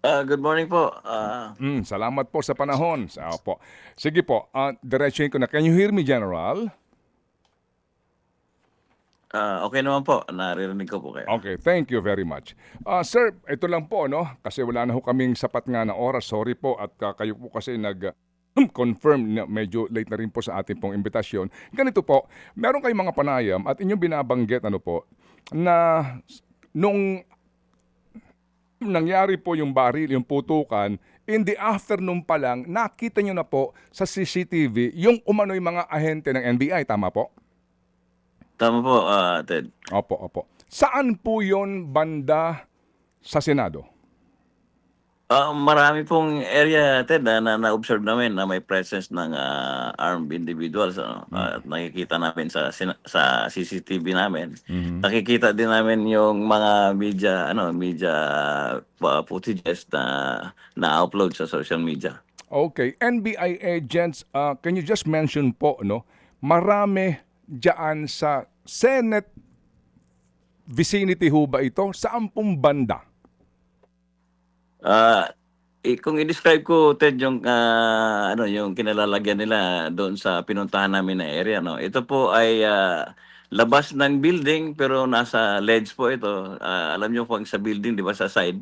Good morning po. Salamat po sa panahon. Opo. Sige po, diretsuhin ko na. Can you hear me, General? Okay naman po. Naririnig ko po kayo. Okay, thank you very much. Sir, ito lang po, no? Kasi wala na ho kaming sapat nga na oras. Sorry po at kayo po kasi confirm na medyo late na rin po sa ating pong imbitasyon. Ganito po, meron kayong mga panayam at inyong binabanggit ano po, na nung nangyari po yung baril, yung putukan, in the afternoon pa lang, nakita nyo na po sa CCTV yung umano'y mga ahente ng NBI, tama po? Tama po, Ted. Opo, opo. Saan po yon banda sa Senado? Marami pong area, Ted, na-observe namin na may presence ng armed individuals. Ano? At nakikita namin sa CCTV namin. Nakikita din namin yung mga media footages na-upload sa social media. Okay, NBI agents, can you just mention po, no? Marami diyan sa Senate vicinity ho ba ito? Saan pong banda? Kung i-describe ko, Ted, yung kinalalagyan nila doon sa pinuntahan namin na area, no. Ito po ay labas ng building pero nasa ledge po ito. Alam niyo po sa building, 'di ba, sa side,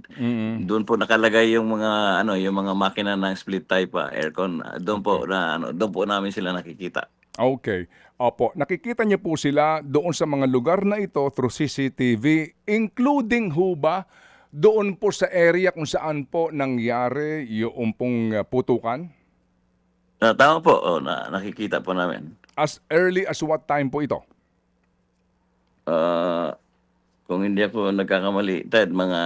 doon po nakalagay yung mga makina ng split type aircon. Okay. Doon po namin sila nakikita. Okay. Opo, nakikita niyo po sila doon sa mga lugar na ito through CCTV, including ho ba doon po sa area kung saan po nangyari yung pong putukan? Tama po, nakikita po namin. As early as what time po ito? Ah, kung hindi ako nagkakamali, Ted, mga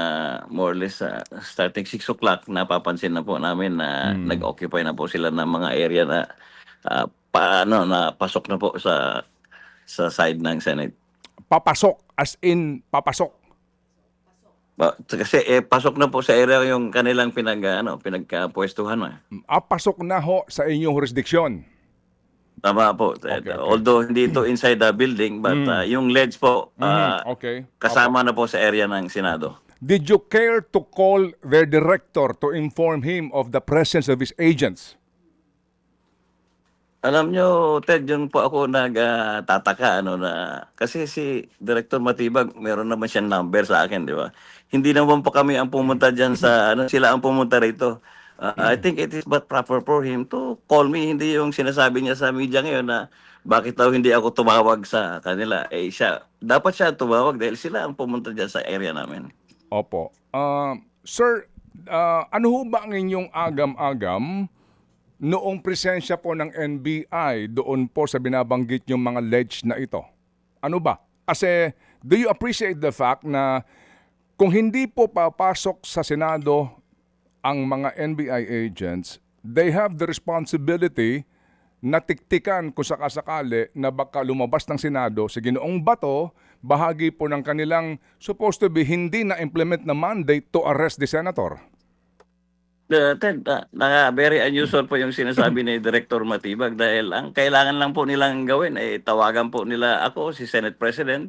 more or less starting 6 o'clock, napapansin na po namin na nag-occupy na po sila ng mga area na na pasok na po sa side ng Senate. Papasok, as in papasok. Kasi pasok na po sa area yung kanilang pinagkapwestuhan. Pasok na ho sa inyong jurisdiction. Tama po, Ted. Okay, okay. Although hindi ito inside the building, but yung ledge po, Okay. kasama na po sa area ng Senado. Did you care to call their director to inform him of the presence of his agents? Alam nyo, Ted, yun po ako nagtataka, na kasi si Director Matibag, meron naman siyang number sa akin, di ba? Hindi naman po kami ang pumunta diyan sila ang pumunta rito. I think it is but proper for him to call me, hindi yung sinasabi niya sa media ngayon na bakit daw hindi ako tumawag sa kanila. Dapat siya tumawag dahil sila ang pumunta diyan sa area namin. Opo. Sir, ano ho ba ang inyong agam-agam noong presensya po ng NBI doon po sa binabanggit yung mga ledge na ito? Ano ba? Kasi do you appreciate the fact na kung hindi po papasok sa Senado ang mga NBI agents, they have the responsibility na tiktikan kung sakasakali na baka lumabas ng Senado sa Ginoong Bato, bahagi po ng kanilang supposed to be hindi na-implement na mandate to arrest the senator. Ted, very unusual po yung sinasabi ni Director Matibag dahil ang kailangan lang po nilang gawin ay tawagan po nila ako, si Senate President,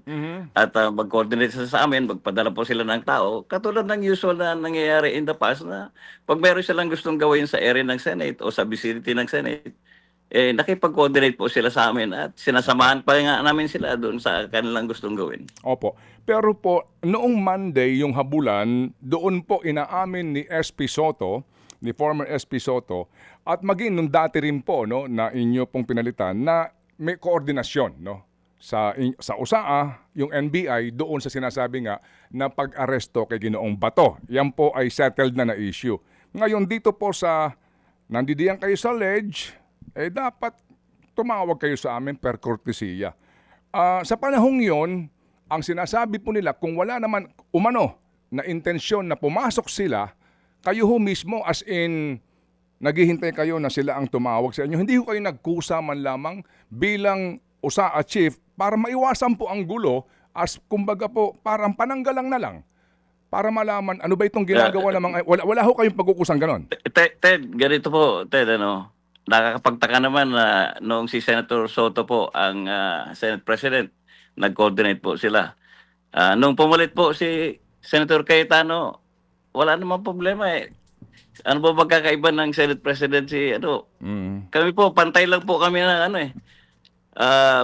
at mag-coordinate sa amin, magpadala po sila ng tao. Katulad ng usual na nangyayari in the past na pag meron silang gustong gawin sa area ng Senate o sa vicinity ng Senate, nakipag-coordinate po sila sa amin at sinasamahan pa nga namin sila doon sa kanilang gustong gawin. Opo. Pero po, noong Monday, yung habulan, doon po inaamin ni SP Soto, ni former SP Soto, at maging nung dati rin po, no, na inyo pong pinalitan, na may koordinasyon, no, sa USAA, yung NBI, doon sa sinasabi nga na pag-aresto kay Ginoong Bato. Yan po ay settled na issue. Ngayon, dito po nandidiyan kayo sa ledge, dapat tumawag kayo sa amin per kortesiya. Sa panahong yon, ang sinasabi po nila, kung wala naman umano na intensyon na pumasok sila, kayo ho mismo as in naghihintay kayo na sila ang tumawag sa inyo. Hindi ho kayo nagkusa man lamang bilang USAA chief para maiwasan po ang gulo as kumbaga po parang pananggalang na lang para malaman ano ba itong ginagawa ng mga... Wala ho kayong pagkukusang ganon. Ted, ganito po, Ted, nakakapagtaka naman na noong si Senator Soto po ang Senate President, nag-coordinate po sila. Nung pumalit po si Senator Cayetano, wala namang problema eh. Ano ba pagkakaiba ng Senate President si ano? Mm. Kami po, pantay lang po kami ng ano eh.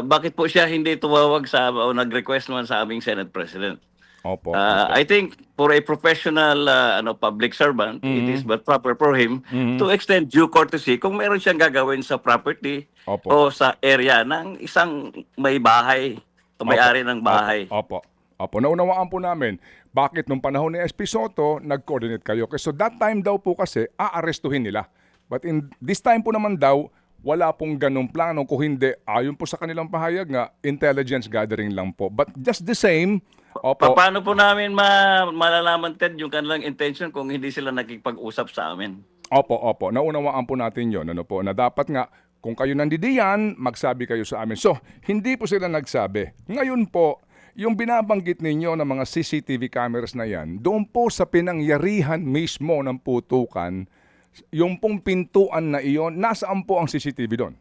Bakit po siya hindi tumawag sa o nag-request naman sa aming Senate President? Opo, opo. I think for a professional public servant, it is Mhm. but proper for him Mhm. to extend due courtesy kung meron siyang gagawin sa property Opo. o sa area ng isang may bahay o Opo. may-ari ng Opo. bahay. Opo. Opo. Naunawaan po namin bakit nung panahon ni SP Soto, nag-coordinate kayo. So that time daw po kasi, aarestuhin nila. But in this time po naman daw, wala pong ganong plano. Kung hindi, ayon po sa kanilang pahayag nga, intelligence gathering lang po. But just the same, opo, Paano po namin malalaman, Ted, yung kanilang intention kung hindi sila nakikipag-usap sa amin? opo, opo. Naunawaan po natin yon, ano po, na dapat nga, kung kayo nandidiyan, magsabi kayo sa amin. So, hindi po sila nagsabi. Ngayon po, yung binabanggit ninyo ng mga CCTV cameras na yan, doon po sa pinangyarihan mismo ng putukan, yung pong pintuan na iyon, nasaan po ang CCTV doon?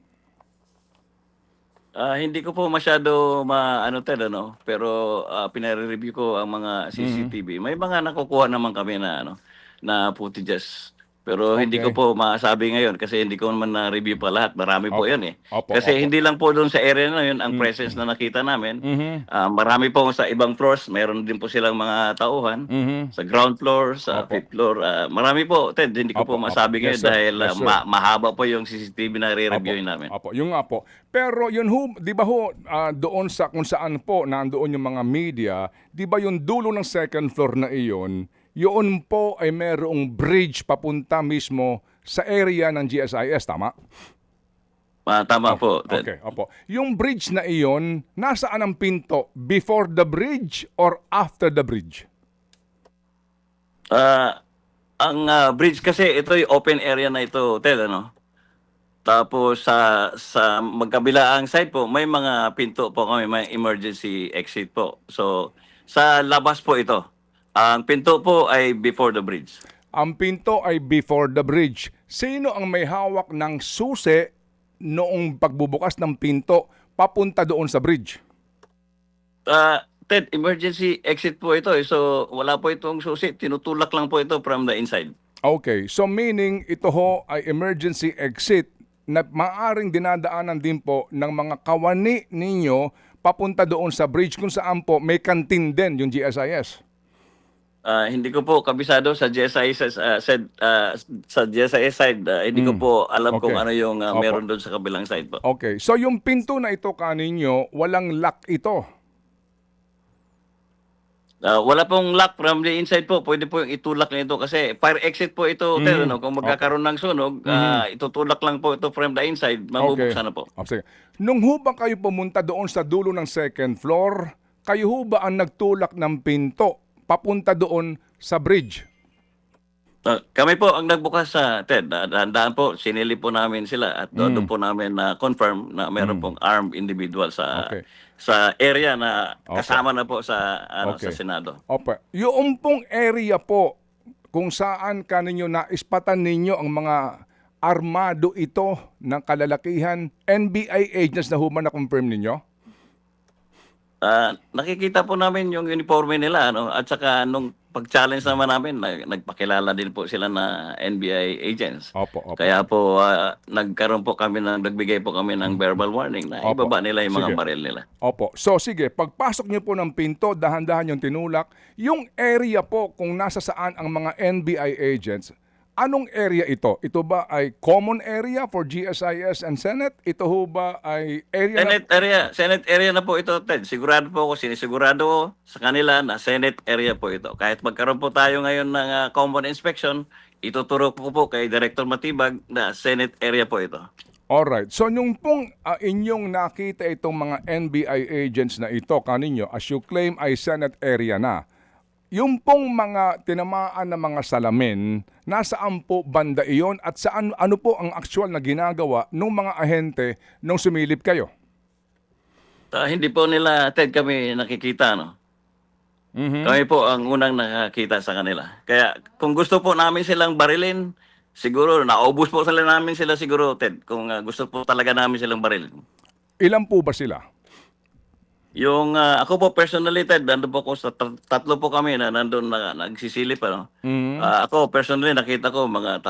Hindi ko po masyado maano, Ted, ano, pero pinare-review ko ang mga CCTV. May mga nakukuha naman kami na ano na footages. Pero hindi ko Okay. po masabi ngayon kasi hindi ko naman na-review pa lahat. Marami po Opo. 'yan eh. Opo, Kasi opo. hindi lang po doon sa area na 'yun ang presence na nakita namin. Mhm. Marami po sa ibang floors, mayroon din po silang mga tauhan. Mhm. Sa ground floor, sa Opo. fifth floor, marami po, Ted. Hindi ko po Opo, opo. masabi ngayon Yes, sir. dahil Yes, sir. mahaba po yung CCTV na Opo. re-reviewin namin. Opo, yung nga po. Pero yun ho, 'di ba ho, doon sa kung saan po nandoon yung mga media, 'di ba yung dulo ng second floor na iyon, yun po ay merong bridge papunta mismo sa area ng GSIS, tama? Tama po, Ted. Okay, opo. Yung bridge na iyon, nasaan ang pinto? Before the bridge or after the bridge? Ang bridge kasi ito yung open area na ito, Ted, ano? Tapos sa magkabilaang side po, may mga pinto po kami, may emergency exit po. So sa labas po ito. Ang pinto po ay before the bridge. Ang pinto ay before the bridge. Sino ang may hawak ng susi noong pagbubukas ng pinto papunta doon sa bridge? Ted, emergency exit po ito. So wala po itong susi. Tinutulak lang po ito from the inside. Okay, so meaning ito ho ay emergency exit na maaring dinadaanan din po ng mga kawani ninyo papunta doon sa bridge kung saan po may kantin din yung GSIS. Hindi ko po kabisado sa GSIS sa GSIS side. Hindi ko po alam kung Okay. ano yung Opo. meron doon sa kabilang side po. Okay, so yung pinto na ito kaninyo, walang lock ito. Wala pong lock from the inside po. Pwede po yung itulak nito kasi fire exit po ito. Ted, ano? Kung magkakaroon ng sunog, itutulak lang po ito from the inside. Mabubuksan na po. Sige. Nung ho ba kayo pumunta doon sa dulo ng second floor, kayo ho ba ang nagtulak ng pinto papunta doon sa bridge? Kami po ang nagbukas sa Ted. Dahan-dahan po, sinili po namin sila at doon po namin na confirm na meron pong armed individual sa Okay. sa area na kasama na po sa sa Okay. Senado. Opo. Yung pong area po kung saan kaninyo naispatan ninyo ang mga armado ito ng kalalakihan, NBI agents na human na confirm ninyo? Nakikita po namin yung uniforme nila, ano, at saka nung pag-challenge naman namin, nagpakilala din po sila na NBI agents. Opo, opo. Kaya po nagkaroon po kami nagbigay po kami ng verbal warning na Opo. ibaba nila yung mga Sige. baril nila. Opo. So sige, pagpasok niyo po ng pinto, dahan-dahan yung tinulak. Yung area po kung nasa saan ang mga NBI agents, anong area ito? Ito ba ay common area for GSIS and Senate? Ito ho ba ay area Senate area na po ito, Ted. Sigurado po ako, sinisigurado ko sa kanila na Senate area po ito. Kahit magkaroon po tayo ngayon ng common inspection, ituturo ko po kay Director Matibag na Senate area po ito. Alright. So nung pong inyong nakita itong mga NBI agents na ito kaninyo, as you claim ay Senate area na, yung pong mga tinamaan na mga salamin, nasaan po banda iyon at saan ano po ang actual na ginagawa ng mga ahente nung sumilip kayo? Hindi po nila, Ted, kami nakikita, no? Kami po ang unang nakakita sa kanila. Kaya kung gusto po namin silang barilin, siguro naubos po namin sila siguro, Ted, kung gusto po talaga namin silang barilin. Ilan po ba sila? Ako po personally, Ted, nandun po ako sa tatlo po kami na nandun na nagsisilip, ano. Mhm. Ako personally nakita ko mga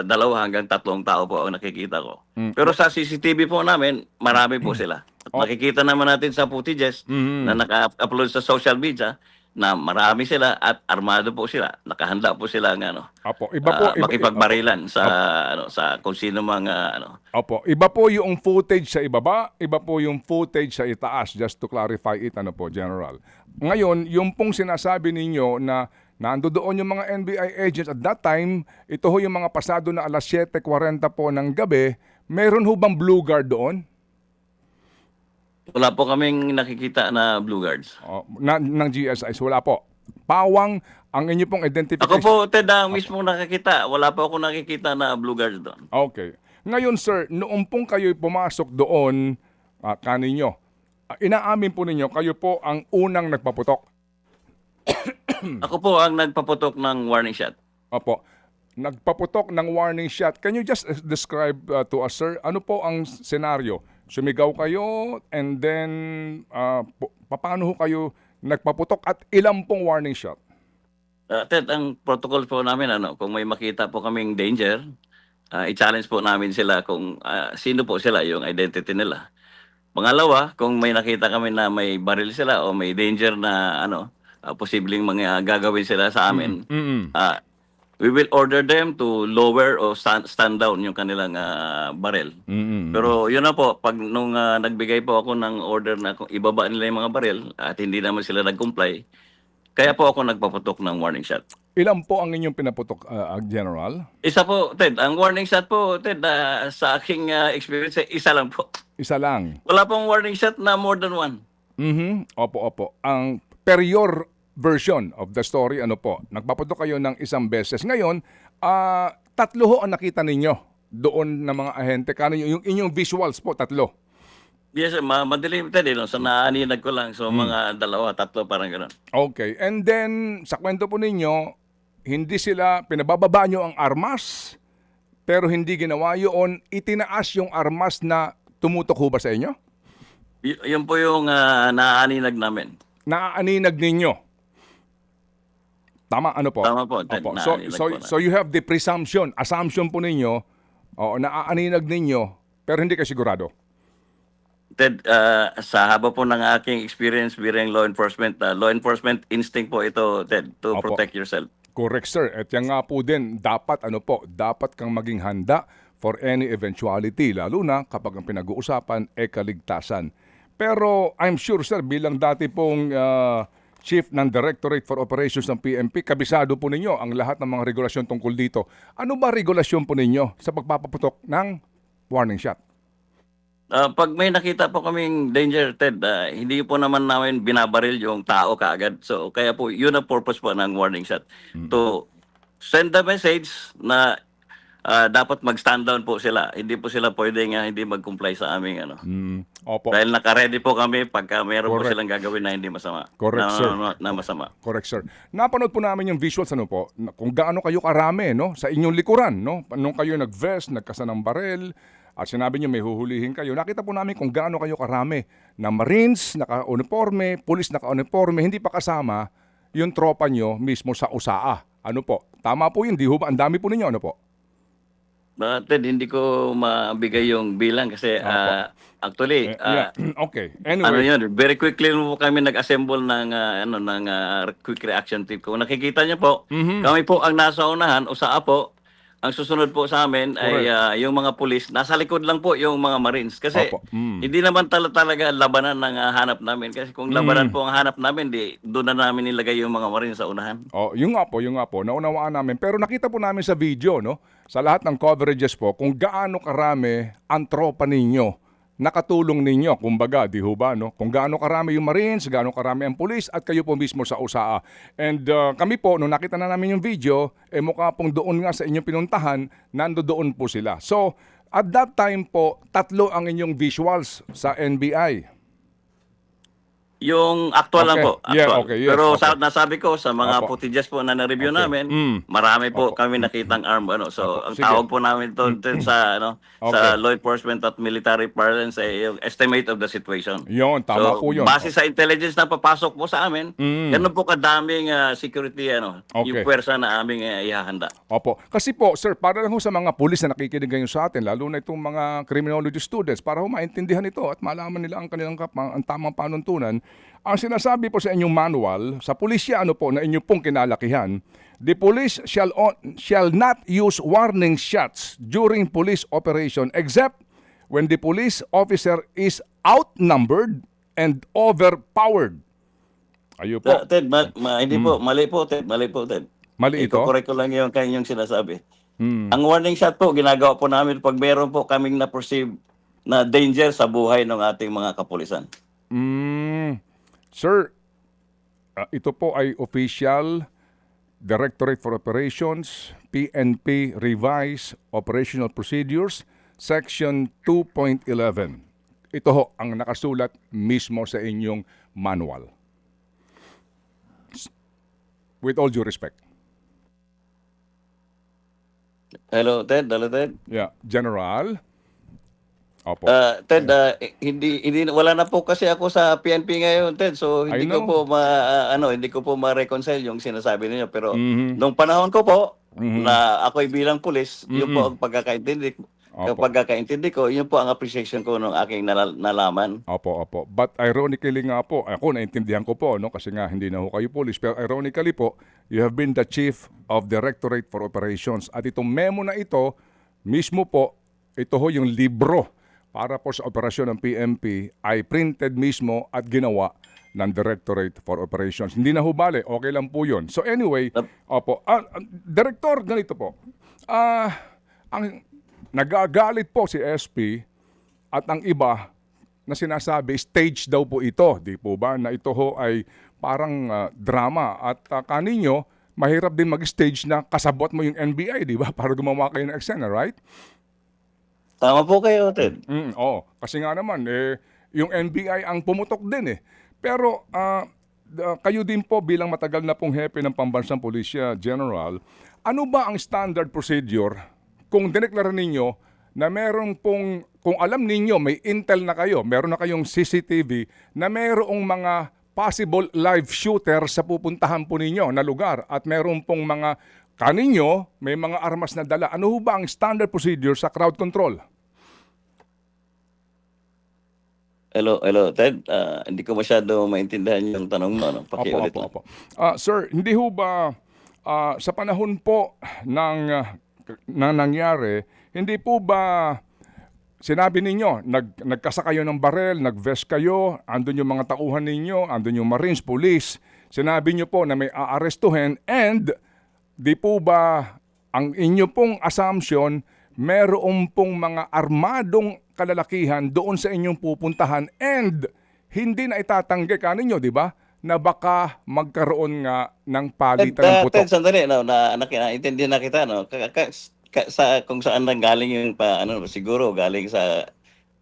dalawa hanggang tatlong tao po ang nakikita ko. Hmm, Pero sa CCTV po namin, marami po sila. At op makikita naman natin sa footages na mhm. naka-upload sa social media na marami sila at armado po sila. Nakahanda po sila ng Opo, iba po opo, makipagbarilan sa op sa kung sino mga opo, iba po yung footage sa ibaba, iba po yung footage sa itaas, just to clarify it, ano po, General. Ngayon, yung pong sinasabi ninyo na nandoon yung mga NBI agents at that time, ito ho yung mga pasado na alas 7:40 po ng gabi, meron ho bang blue guard doon? wala po kaming nakikita na blue guards. Ng GSIs, wala po. Pawang, ang inyo pong Ako identification. po, Ted, ang mismo nakakita. Wala po ako nakikita na blue guards doon. Okay. Ngayon, sir, noong pong kayo'y pumasok doon, kaninyo, inaamin po ninyo, kayo po ang unang nagpaputok. Ako po ang nagpaputok ng warning shot. Opo. Nagpaputok ng warning shot. Can you just describe to us, sir, ano po ang senaryo? Sumigaw kayo and then paano ho kayo nagpaputok at ilang pong warning shot? Ted, ang protocol po namin, kung may makita po kaming danger, i-challenge po namin sila kung sino po sila, yung identity nila. Pangalawa, kung may nakita kami na may baril sila o may danger na posibleng mga gagawin sila sa amin, Mm. we will order them to lower o stand down yung kanilang baril. Mm. Pero yun na po, pag nung nagbigay po ako ng order na kung ibaba nila yung mga baril at hindi naman sila nag-comply, kaya po ako nagpaputok ng warning shot. Ilan po ang inyong pinaputok, General? Isa po, Ted, ang warning shot po, Ted, sa aking experience, isa lang po. Isa lang. Wala pong warning shot na more than one. Opo, opo. Ang per your version of the story, ano po, nagpaputok kayo ng isang beses. Ngayon, tatlo ho ang nakita ninyo doon ng mga ahente. Kano yung inyong visuals po, tatlo. Yes, madilim, Ted, no? So naaninag ko lang. So mga dalawa, tatlo, parang gano'n. Okay. And then, sa kwento po ninyo, hindi sila, pinabababa nyo ang armas, pero hindi ginawa yun, itinaas yung armas na tumutok ho ba sa inyo? Yun po yung naaninag namin. Naaaninag ninyo. Tama, ano po? Tama po, Ted, Opo. naaninag po na. So you have the assumption po ninyo, naaaninag ninyo, pero hindi kayo sigurado. Ted, sa haba po ng aking experience bilang law enforcement instinct po ito, Ted, to Opo. protect yourself. Correct, sir. At yan nga po din, dapat kang maging handa for any eventuality, lalo na kapag ang pinag-uusapan ay kaligtasan. Pero I'm sure, sir, bilang dati pong Chief ng Directorate for Operations ng PNP, kabisado po ninyo ang lahat ng mga regulasyon tungkol dito. Ano ba regulasyon po ninyo sa pagpapaputok ng warning shot? Pag may nakita po kaming danger, Ted, hindi po naman namin binabaril yung tao kaagad. So, kaya po, yun ang purpose po ng warning shot. To send the message na dapat mag-stand down po sila. Hindi po sila pwedeng hindi mag-comply sa aming Opo. Dahil naka-ready po kami pagka mayroon po Correct. silang gagawin na hindi masama. Correct, sir. Na masama. Correct, sir. Napanood po namin yung visuals, kung gaano kayo karami, sa inyong likuran, Nung kayo nag-vest, nagkasanang barel, at sinabi niyo may huhulihin kayo, nakita po namin kung gaano kayo karami na Marines, naka-uniforme, pulis naka-uniforme, hindi pa kasama yung tropa nyo mismo sa USAA. Ano po? Tama po yun, di ho ba? Ang dami po ninyo, ano po? Ted, hindi ko mabigay yung bilang kasi actually, Yeah. Okay. ano Anyway, yun, very quickly po kami nag-assemble ng quick reaction team. Kung nakikita niyo po, kami po ang nasa unahan, USAA po. Ang susunod po sa amin ay yung mga pulis. Nasa likod lang po yung mga Marines. Kasi Opo. hindi naman talaga labanan ng hanap namin. Kasi kung labanan po ang hanap namin, doon na namin nilagay yung mga Marines sa unahan. yung nga po, naunawaan namin. Pero nakita po namin sa video, sa lahat ng coverages po, kung gaano karami ang tropa ninyo, nakatulong ninyo, kumbaga, di ho ba, Kung gaano karami yung Marines, gaano karami ang pulis, at kayo po mismo sa USAA. And kami po, nung nakita na namin yung video, mukha pong doon nga sa inyong pinuntahan, doon po sila. So, at that time po, tatlo ang inyong visuals sa NBI. Yung actual lang Okay. po, Yeah, actual. okay. Yes. Pero Okay. nasabi ko sa mga Opo. footages po na na-review Okay. namin, marami po Opo. kami nakitang arm ano. So Opo. ang Sige. tawag po namin doon sa Okay. sa law enforcement at military parlance ay yung estimate of the situation. Yon, tama So po yun. base sa intelligence na papasok po sa amin, ganun po kadaming security yung Okay. puwersa na aming ihahanda. Opo. Kasi po, sir, para lang ho sa mga pulis na nakikinig ngayon sa atin, lalo na itong mga criminology students, para ho maintindihan ito at malaman nila ang kanilang ang tamang panuntunan, ang sinasabi po sa inyong manual, sa pulisya po na inyo pong kinalakihan, the police shall not use warning shots during police operation except when the police officer is outnumbered and overpowered. Ayo po. Ted, hindi po, mali po, Ted, mali po, Ted. Mali ito? Iko-correct ko lang yung kanyang sinasabi. Ang warning shot po, ginagawa po namin pag meron po kaming na-perceive na danger sa buhay ng ating mga kapulisan. Sir, ito po ay official Directorate for Operations, PNP Revised Operational Procedures, Section 2.11. Ito ho ang nakasulat mismo sa inyong manual. With all due respect. Hello, Ted. Hello, Ted. Yeah, General. Opo. Ted, wala na po kasi ako sa PNP ngayon, Ted. So I hindi ko know. po hindi ko po ma-reconcile yung sinasabi niyo, pero nung panahon ko po na ako'y bilang pulis, yun po ang pagkakaintindi ko, yun po ang appreciation ko ng aking nalaman. Opo, opo. But ironically nga po, ako naintindihan ko po, no, kasi nga hindi na ho kayo police, pero ironically po, you have been the Chief of Directorate for Operations. At itong memo na ito, mismo po, ito ho yung libro para po sa operasyon ng PNP ay printed mismo at ginawa ng Directorate for Operations. Hindi na ho bale, okay lang po yun. So anyway, opo, Director, ganito po. Ang nagagalit po si SP at ang iba na sinasabi, stage daw po ito, di po ba? Na ito ho ay parang drama at kaninyo, mahirap din mag-stage na kasabot mo yung NBI, di ba? Para gumawa kayo ng eksena, right? Tama po kayo, Ted. Kasi nga naman, yung NBI ang pumutok din eh. Pero kayo din po bilang matagal na pong hepe ng Pambansang Pulisya General, ano ba ang standard procedure kung dineklara ninyo na meron pong, kung alam ninyo may intel na kayo, meron na kayong CCTV, na merong mga possible live shooter sa pupuntahan po ninyo na lugar at meron pong mga kaninyo, may mga armas na dala. Ano ba ang standard procedure sa crowd control? Hello, Ted. Hindi ko masyado maintindihan yung tanong mo. Pakiulit lang. Opo. Sir, hindi ho ba sa panahon po na nangyari, hindi po ba sinabi ninyo, nagkasa kayo ng barel, nag-vest kayo, andun yung mga tauhan ninyo, andun yung Marines, Police, sinabi nyo po na may aarestuhin and di po ba ang inyo pong assumption, meron pong mga armadong kalalakihan doon sa inyong pupuntahan and hindi na itatanggi kaninyo, di ba? Na baka magkaroon nga ng palitan ng putok. Ted, sandali, naintindihan na kita, no? Kung saan nang galing yung siguro galing sa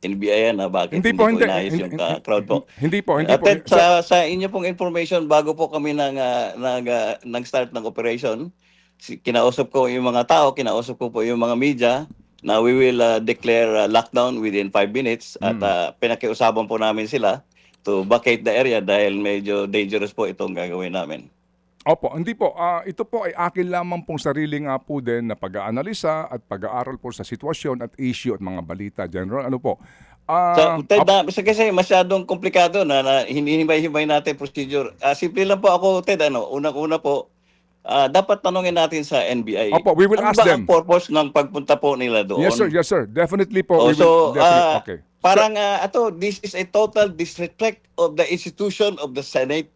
NBI na bakit Hindi hindi po, po hindi. inayos yung crowd po. Hindi po. Ted, sa inyo pong information, bago po kami nag-start ng operation, kinausap ko yung mga tao, kinausap ko po yung mga media na we will declare lockdown within 5 minutes at pinakiusapan po namin sila to vacate the area dahil medyo dangerous po itong gagawin namin. Opo, hindi po. Ito po ay akin lamang pong sarili nga po din na pag-aanalisa at pag-aaral po sa sitwasyon at issue at mga balita. General, ano po? So, Ted, kasi masyadong komplikado na hinihimay-himay natin procedure. Simple lang po ako, Ted. Unang-una po, dapat tanungin natin sa NBI. Opo, we will ask them. Ano ba ang purpose ng pagpunta po nila doon? Yes, sir. Definitely po. Okay. Parang this is a total disrespect of the institution of the Senate.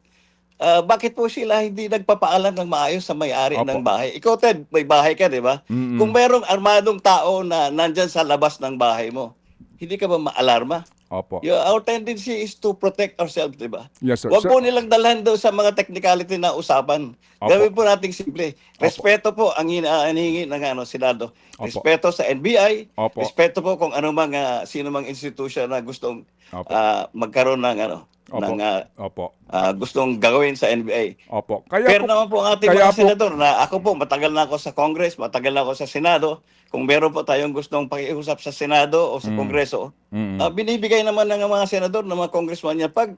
Bakit po sila hindi nagpapaalam ng maayos sa may-ari ng bahay? Ikaw, Ted, may bahay ka, di ba? Kung merong armadong tao na nandyan sa labas ng bahay mo, hindi ka ba maalarma? Opo. Our tendency is to protect ourselves, di ba? Yes, sir. Huwag po nilang dalhan doon sa mga technicality na usapan. Gawin po nating simple. Respeto po ang hinihingi ng Senado. Respeto sa NBI. Respeto po kung sino mang institution na gustong magkaroon ng Opo. ng Opo. gustong gawin sa NBA. Opo. Kaya Pero po, naman po ang ating kaya mga po, senador na ako po, matagal na ako sa Congress, matagal na ako sa Senado. Kung meron po tayong gustong pakiusap sa Senado o sa Kongreso, binibigay naman ng mga senador, ng mga congressman niya pag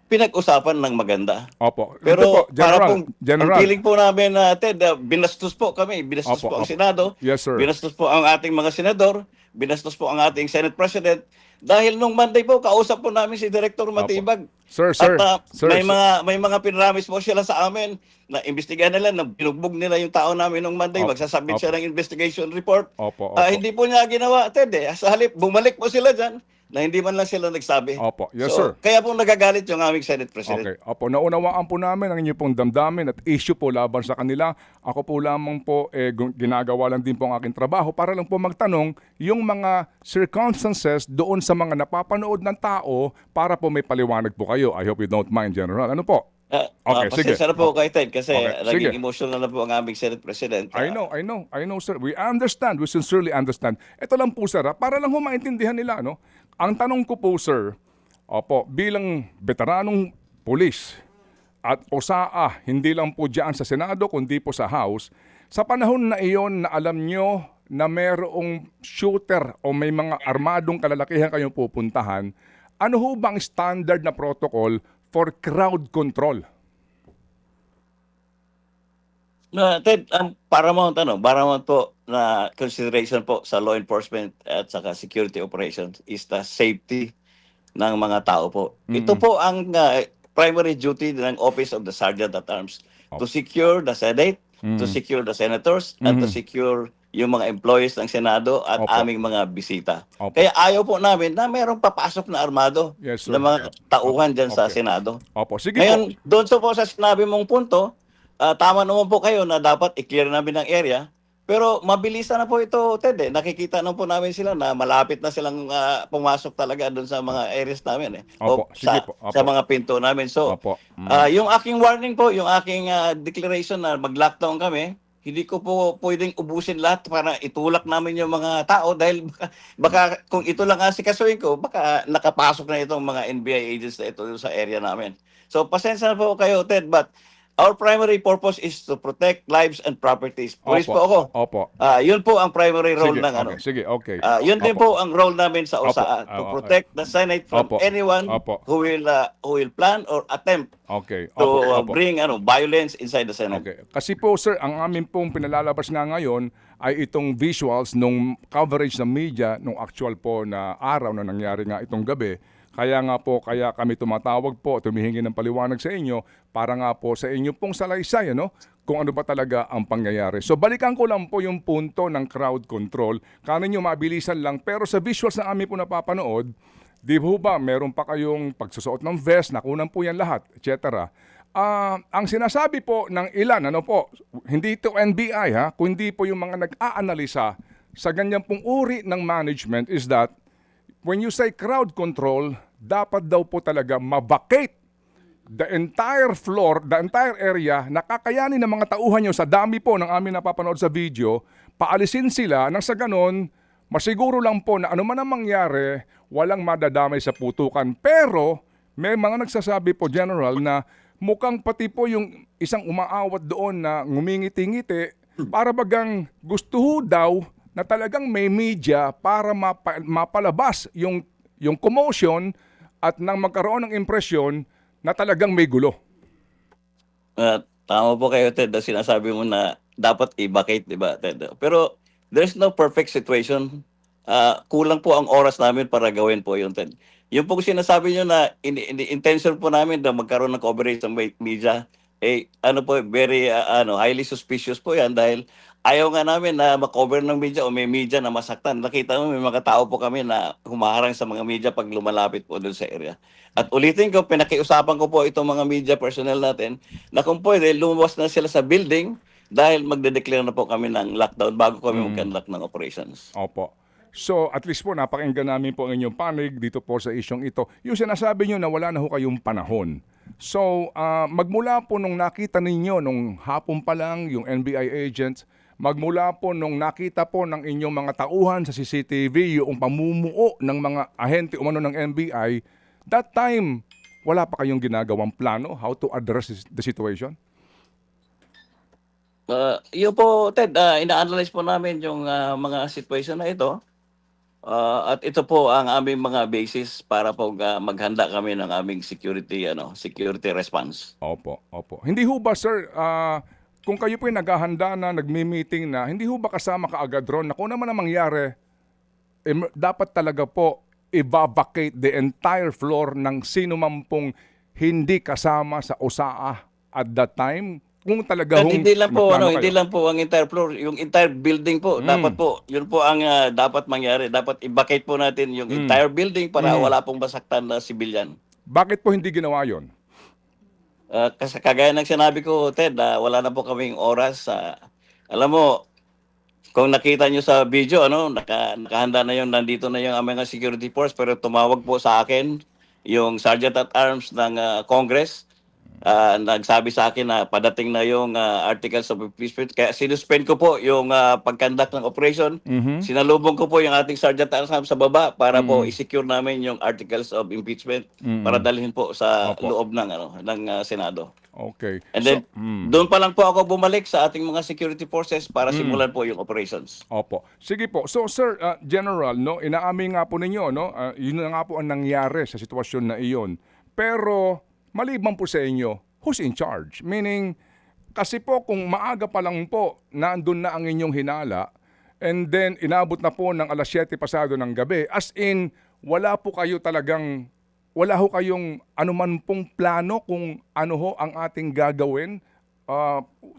pinag-usapan ng maganda. opo. Ito po, Pero para General, pong, ang General. feeling po namin, Ted, binastos po kami, binastos Opo, po ang opo. Senado, Yes, sir. binastos po ang ating mga senador, binastos po ang ating Senate President. Dahil nung Monday po, kausap po namin si Director Opo. Matibag. Sir, At sir. Sir, sir. may mga pinramis po sila sa amin na imbestigahan nila, na binugbog nila yung tao namin nung Monday, magsasubmit Opo. siya ng investigation report. Opo, opo. Hindi po niya ginawa, Ted. Sa halip, bumalik po sila dyan na hindi man lang sila nagsabi. Opo. Yes, So, sir. kaya po nagagalit yung aming Senate President. Okay. Opo, naunawaan po namin ang inyong pong damdamin at issue po laban sa kanila. Ako po lamang po, ginagawa lang din po ang aking trabaho para lang po magtanong yung mga circumstances doon sa mga napapanood ng tao para po may paliwanag po kayo. I hope you don't mind, General. Ano po? Okay, sige. Pasensya na po kay Ted kasi Okay, sige. naging emotional na po ang aming Senate President. I know, sir. We understand. We sincerely understand. Ito lang po, sir, para lang ho maintindihan nila, no? Ang tanong ko po, sir, opo, bilang veteranong pulis at OSAA, hindi lang po dyan sa Senado, kundi po sa House, sa panahon na iyon na alam nyo na mayroong shooter o may mga armadong kalalakihan kayong pupuntahan, ano ho bang standard na protocol for crowd control? Ted, ang paramount po na consideration po sa law enforcement at saka security operations is the safety ng mga tao po. Ito po ang primary duty ng Office of the Sergeant at Arms, to secure the Senate, to secure the senators, at to secure yung mga employees ng Senado at Opo. aming mga bisita. Opo. Kaya ayaw po namin na mayroong papasok na armado Yes, sir. na mga tauhan dyan sa Okay. Senado. Opo, sige po. Ngayon, doon po sa sinabi mong punto, tama naman po kayo na dapat i-clear namin ng area. Pero mabilisan na po ito, Ted. Nakikita na po namin sila na malapit na silang pumasok talaga doon sa mga areas namin. Opo, O sige po. Opo. sa mga pinto namin. So, Opo. yung aking warning po, yung aking declaration na mag-lockdown kami, hindi ko po pwedeng ubusin lahat para itulak namin yung mga tao dahil baka kung ito lang asikasuhin ko, baka nakapasok na itong mga NBI agents na ito sa area namin. So, pasensya na po kayo, Ted, but our primary purpose is to protect lives and properties. Police po ako. Opo. Yun po ang primary role Sige, ng okay. Sige, okay. yun din Opo. po ang role namin sa OSAA, to protect the Senate from Opo. anyone Opo. who will plan or attempt Okay. to Opo. bring violence inside the Senate. Okay. Kasi po, sir, ang amin pong pinalalabas nga ngayon ay itong visuals nung coverage ng media nung actual po na araw na nangyari nga itong gabi. Kaya nga po, kaya kami tumatawag po, tumihingi ng paliwanag sa inyo para nga po sa inyo pong salaysay, kung ano ba talaga ang pangyayari. So balikan ko lang po yung punto ng crowd control. Kanin nyo mabilisan lang, pero sa visuals na amin po napapanood, di ba meron pa kayong pagsusuot ng vest, nakunan po yan lahat, etc. Ang sinasabi po ng ilan, hindi ito NBI kundi po yung mga nag-aanalisa sa ganyan pong uri ng management is that when you say crowd control, dapat daw po talaga ma-vacate the entire floor, the entire area, nakakayanin ng mga tauhan nyo sa dami po ng amin napapanood sa video, paalisin sila nang sa ganon, masiguro lang po na ano man ang mangyari, walang madadamay sa putukan. Pero may mga nagsasabi po, General, na mukhang pati po yung isang umaawat doon na ngumingiti-ngiti para bagang gusto ho daw na talagang may media para mapalabas yung commotion at nang magkaroon ng impresyon na talagang may gulo. Tama po kayo, Ted, na sinasabi mo na dapat i-vacate, di ba, Ted? Pero there's no perfect situation. Kulang po ang oras namin para gawin po yun, Ted. Yung po sinasabi nyo na intention po namin na magkaroon ng coverage ng media, very highly suspicious po yan dahil ayaw nga namin na makover ng media o may media na masaktan. Nakita mo, may mga tao po kami na humaharang sa mga media pag lumalapit po doon sa area. At ulitin ko, pinakiusapan ko po itong mga media personnel natin na kung pwede, lumabas na sila sa building dahil magde-declare na po kami ng lockdown bago kami mag-conduct ng operations. Opo. So, at least po, napakinggan namin po ang inyong panig dito po sa isyong ito. Yung sinasabi nyo na wala na ho kayong panahon. So, magmula po nung nakita ninyo, nung hapon pa lang, yung NBI agents, magmula po nung nakita po ng inyong mga tauhan sa CCTV, yung pamumuo ng mga ahente umano ng NBI, that time, wala pa kayong ginagawang plano how to address the situation? Yun po, Ted, ina-analyze po namin yung mga situation na ito. At ito po ang aming mga basis para po maghanda kami ng aming security response. Opo, opo. Hindi ho ba, sir, kung kayo po naghahanda na, nagmi-meeting na, hindi ho ba kasama kaagad ron na kung naman ang mangyari, dapat talaga po i-vacate the entire floor ng sino man pong hindi kasama sa USAA at that time? Kung talaga At hong hindi lang po magplano hindi kayo. lang po ang entire floor, yung entire building po dapat po, yun po ang dapat mangyari. Dapat i-vacate po natin yung entire building para wala pong masaktan na civilian. Bakit po hindi ginawa yon? Kasi kagaya ng sinabi ko, Ted, wala na po kaming oras. Alam mo, kung nakita nyo sa video, nakahanda na yung, nandito na yung mga security force, pero tumawag po sa akin yung Sergeant at Arms ng Congress. Nagsabi sa akin na padating na yung articles of impeachment. Kaya sinuspend ko po yung pagkandak ng operation. Sinalubong ko po yung ating Sergeant at Arms sa baba para po i-secure namin yung articles of impeachment para dalhin po sa Opo. loob ng Senado. Okay. And then, doon pa lang po ako bumalik sa ating mga security forces para simulan po yung operations. Opo. Sige po. So sir, General, no, inaamin nga po ninyo, no, yun na nga po ang nangyari sa sitwasyon na iyon. Pero maliban po sa inyo, who's in charge? Meaning, kasi po kung maaga pa lang po, nandun na ang inyong hinala, and then inabot na po ng alas 7 pasado ng gabi, as in, wala ho kayong anuman pong plano kung ano ho ang ating gagawin.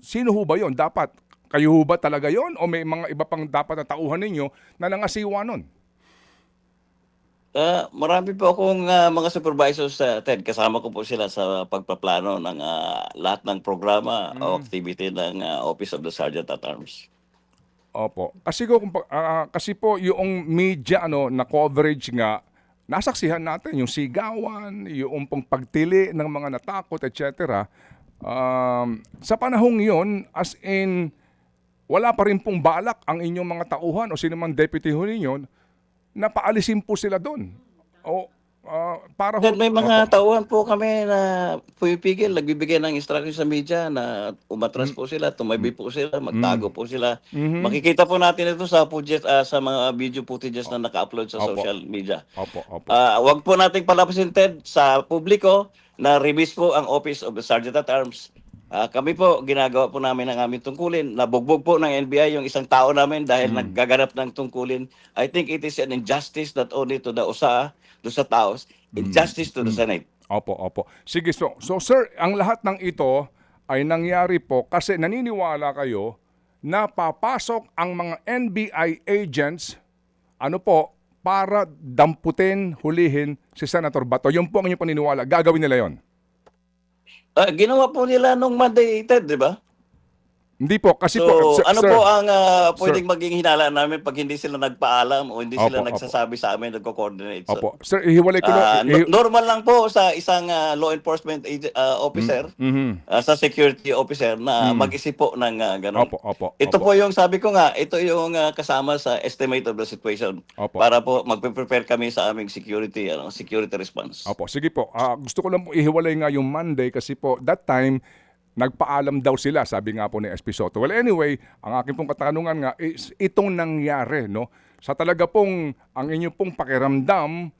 Sino ho ba yon? Dapat, kayo ho ba talaga yon? O may mga iba pang dapat na tauhan ninyo na nangasiwa nun? Marami po akong mga supervisors, Ted. Kasama ko po sila sa pagpaplano ng lahat ng programa o activity ng Office of the Sergeant at Arms. Opo. Kasi po yung media na coverage nga, nasaksihan natin yung sigawan, yung pong pagtili ng mga natakot, etc. Sa panahong yon, as in, wala pa rin pong balak ang inyong mga tauhan o sino mang deputy ho ninyo na paalisin po sila doon. O para ho... Ted, may mga tauhan po kami na pumipigil, nagbibigay ng instruction sa media na umatras po sila, tumabi po sila, magtago po sila. Makikita po natin ito sa sa mga video footages na naka-upload sa Opo. social media. Opo, opo. Wag po nating palapasin, Ted, sa publiko na release po ang Office of the Sergeant at Arms. Kami po, ginagawa po namin ang aming tungkulin. Nabugbog po ng NBI yung isang tao namin dahil naggaganap ng tungkulin. I think it is an injustice not only to the USAA, to sa taos, injustice to the Senate. Opo, opo. Sige, so sir, ang lahat ng ito ay nangyari po kasi naniniwala kayo na papasok ang mga NBI agents para damputin, hulihin si Senator Bato. Yun po ang inyong paniniwala. Gagawin nila yon. Ginawa po nila nung Monday, Ted, di ba? Hindi po, kasi So, po... ano sir, po ang pwedeng maging hinala namin pag hindi sila nagpaalam o hindi sila Opo, nagsasabi sa amin, nagko-coordinate? So, Opo. Sir, ihiwalay ko lang... normal lang po sa isang law enforcement officer, sa security officer na mag-isip po ng gano'n. Opo, opo, Ito opo. po yung sabi ko nga, ito yung kasama sa estimate of the situation Opo. para po magpe-prepare kami sa aming security response. Opo, sige po. Gusto ko lang po ihiwalay nga yung Monday kasi po that time nagpaalam daw sila, sabi nga po ni SP Soto. Well, anyway, ang aking pong katanungan nga is itong nangyari, no? Sa talaga pong ang inyo pong pakiramdam,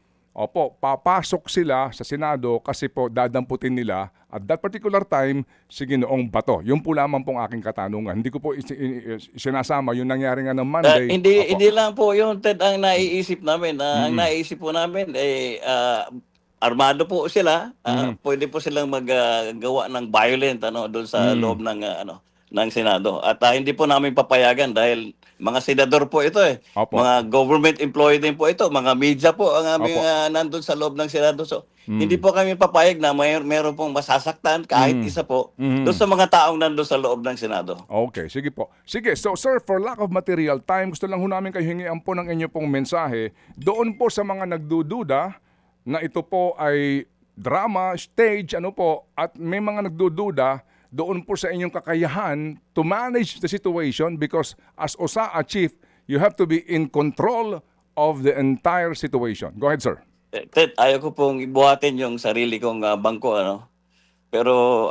papasok sila sa Senado kasi po dadamputin nila at that particular time si Ginoong Bato. Yun po lamang pong aking katanungan. Hindi ko po sinasama yung nangyari nga ng Monday. Hindi lang po yun, Ted, ang naiisip namin. Ang naiisip po namin armado po sila. Pwede po silang maggawa ng violent doon sa loob ng Senado. At hindi po namin papayagan dahil mga senador po ito Opo. Mga government employee din po ito, mga media po ang aming Opo. nandun sa loob ng Senado. So, hindi po kami papayag na meron pong masasaktan kahit isa po doon sa mga taong nandun sa loob ng Senado. Okay, sige po. Sige, so sir, for lack of material time, gusto lang ho namin kayo hingian po ng inyo pong mensahe doon po sa mga nagdududa na ito po ay drama, stage, at may mga nagdududa doon po sa inyong kakayahan to manage the situation because as OSAA chief, you have to be in control of the entire situation. Go ahead, sir. Ted, ayaw ko pong ibuhatin yung sarili kong bangko, ano. Pero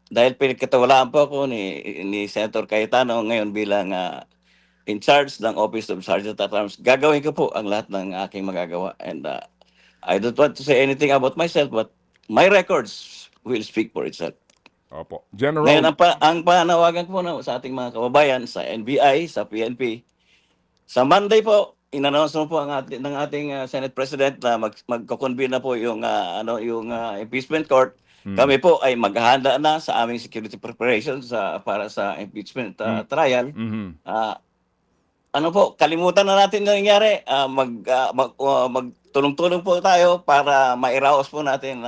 dahil pinagkatiwalaan po ako ni Senator Cayetano ngayon bilang in charge ng Office of Sergeant at Arms, gagawin ko po ang lahat ng aking magagawa. And I don't want to say anything about myself, but my records will speak for itself. Opo. Ngayon, General, ang panawagan ko na sa ating mga kababayan, sa NBI, sa PNP, sa Monday po, in-announce mo po ng ating Senate President na magko-convene na po yung impeachment court. Kami po ay maghahanda na sa aming security preparations para sa impeachment trial. Ah, ano po, kalimutan na natin na nangyari. Magtulong-tulong po tayo para mairaos po natin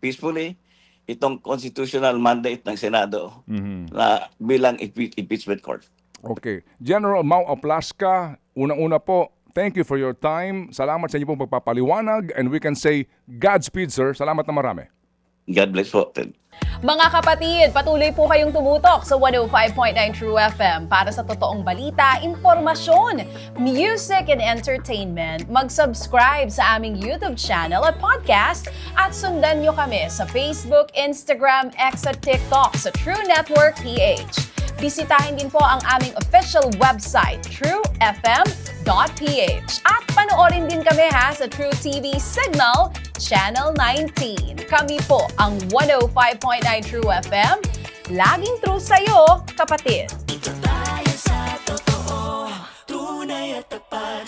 peacefully itong constitutional mandate ng Senado na bilang impeachment court. okay. General Mau Aplasca, unang-una po, thank you for your time. Salamat sa inyo pong pagpapaliwanag and we can say Godspeed, sir. Salamat na marami. God bless po, Ted. Mga kapatid, patuloy po kayong tumutok sa 105.9 True FM para sa totoong balita, impormasyon, music, and entertainment. Mag-subscribe sa aming YouTube channel at podcast at sundan nyo kami sa Facebook, Instagram, X at TikTok sa True Network PH. Bisitahin din po ang aming official website, truefm.ph. At panoorin din kami sa True TV Signal, Channel 19. Kami po ang 105.9 True FM. Laging true sa'yo, kapatid.